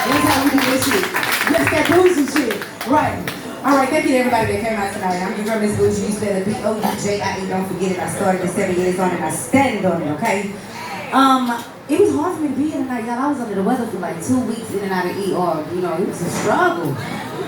That's how we do this shit. That's that bougie shit. Right. All right, thank you to everybody that came out tonight. I'm your girl, mizzBoujie. You spell it B-O-U-J-I-E. Don't forget it. I started at 7 years on it. I stand on it, okay? It was hard for me to be here tonight, y'all. I was under the weather for like 2 weeks in and out of ER. You know, it was a struggle.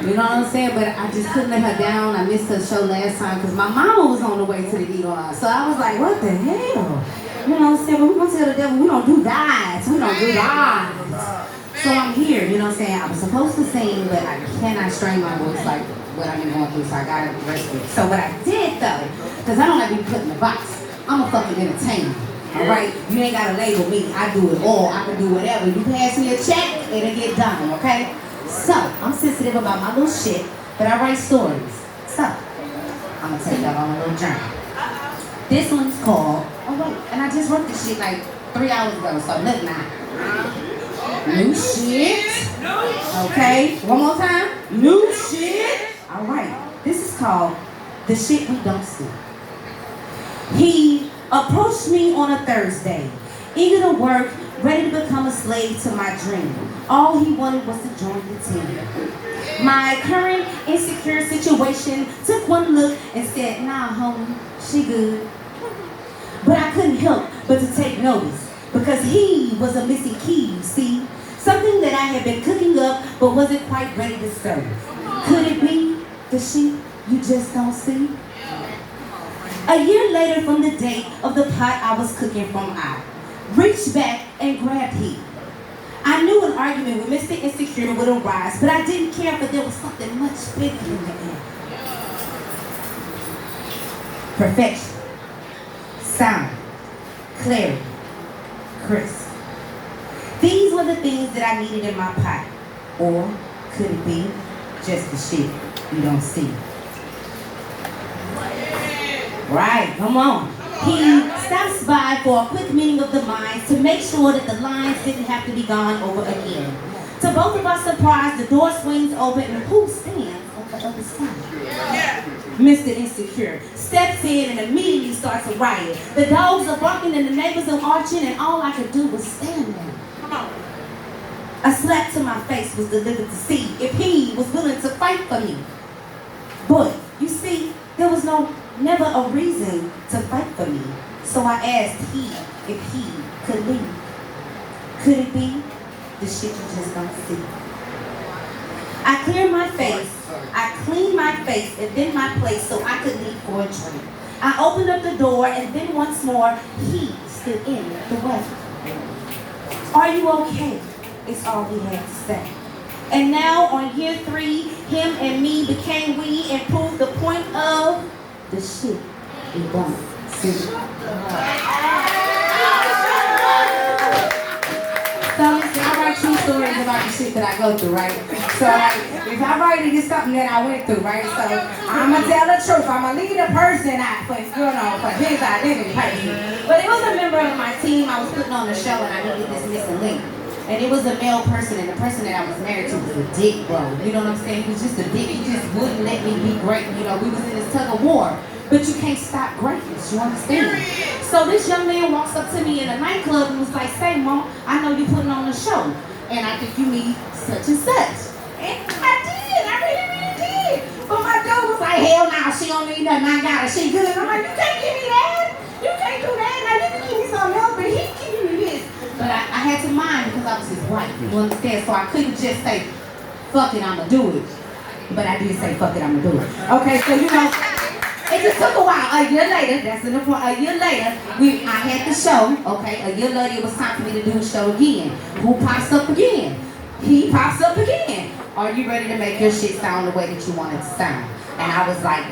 You know what I'm saying? But I just couldn't let her down. I missed her show last time because my mama was on the way to the ER. So I was like, what the hell? You know what I'm saying? But we're going to tell the devil we don't do dives. We don't do dives. So I'm here, you know what I'm saying? I was supposed to sing, but I cannot strain my voice like what I've been going through, so I got to rest it. So what I did though, because I don't like to be put in a box, I'm a fucking entertainer. Alright? You ain't gotta label me. I do it all. I can do whatever. You pass me a check, it'll get done, okay? So, I'm sensitive about my little shit, but I write stories. So, I'm gonna take y'all on a little journey. This one's called, oh wait, and I just wrote this shit like 3 hours ago, so look now. New shit. Okay, one more time. New shit. Alright, this is called The Shit We Don't See. He approached me on a Thursday, eager to work, ready to become a slave to my dream. All he wanted was to join the team. My current insecure situation took one look and said, nah, homie, she good. But I couldn't help but to take notice because he was a missing key, you see. Something that I had been cooking up but wasn't quite ready to serve. Could it be the shit you just don't see? A year later from the date of the pot I was cooking from, I reached back and grabbed heat. I knew an argument with Mr. Insecure would arise, but I didn't care, but there was something much bigger in the air. Perfection, sound, clarity, crisp. These were the things that I needed in my pot. Or could it be just the shit you don't see? Right, come on. He stops by for a quick meeting of the minds to make sure that the lines didn't have to be gone over again. To both of our surprise, the door swings open and who stands on the other side? Mr. Insecure steps in and immediately starts a riot. The dogs are barking and the neighbors are arching, and all I could do was stand there. A slap to my face was delivered to see if he was willing to fight for me. But, you see, there was never a reason to fight for me. So I asked if he could leave. Could it be the shit you just don't see? I cleared my face, I cleaned my face and then my place so I could leave for a drink. I opened up the door and then once more, he stood in the way. Are you okay? It's all he had to say. And now on year 3, him and me became we and proved the point of the shit we don't see. So listen, I write true stories about the shit that I go through, right? So if I write it, it's something that I went through, right? So I'm gonna tell the truth. I'm gonna leave the person out for, you know, for his identity person. But it was a member of my team. I was putting on the show and I needed this missing link. And it was a male person, and the person that I was married to was a dick, bro. You know what I'm saying? He was just a dick. He just wouldn't let me be great. You know, we was in this tug of war. But you can't stop greatness, you understand? So this young man walks up to me in a nightclub and was like, say, Mom, I know you're putting on a show, and I think you need such and such. And I did. I really did. But my dude was like, hell no, she don't need nothing. I got her. She good. I'm like, you can't give me that. You can't do that. Now you can give me something else, but he giving me this. But I had to mind because I was his wife, you understand? So I couldn't just say, fuck it, I'ma do it. But I did say, fuck it, I'ma do it. Okay, so you know, it just took a while. A year later, that's an important, a year later, I had the show, okay? A year later, it was time for me to do the show again. Who pops up again? He pops up again. Are you ready to make your shit sound the way that you want it to sound? And I was like,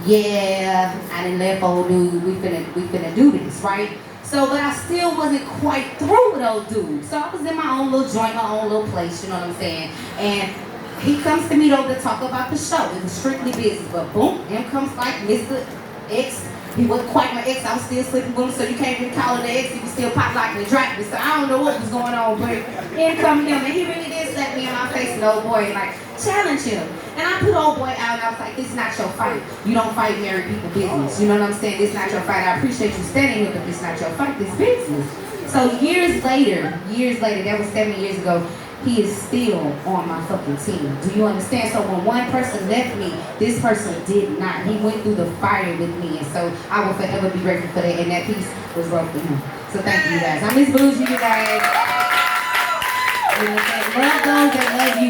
yeah, I didn't let old dude, we finna do this, right? So, but I still wasn't quite through with old dude. So I was in my own little joint, my own little place, you know what I'm saying? And he comes to me though to talk about the show. It was strictly business, but boom, in comes like Mr. X. He wasn't quite my ex, I was still sleeping with him, so you can't really call him the ex, he was still pop like the Dracula. So I don't know what was going on, but in come him, and he really did slap me in my face, and old boy, like, challenge him. And I put old boy out, and I was like, this is not your fight. You don't fight married people business. You know what I'm saying? This is not your fight. I appreciate you standing here, but this is not your fight, this business. So years later, that was 7 years ago, he is still on my fucking team. Do you understand? So when one person left me, this person did not. He went through the fire with me, and so I will forever be grateful for that, and that piece was wrote for him. So thank you guys. I'm mizzBoujie, you guys. Love those that love you.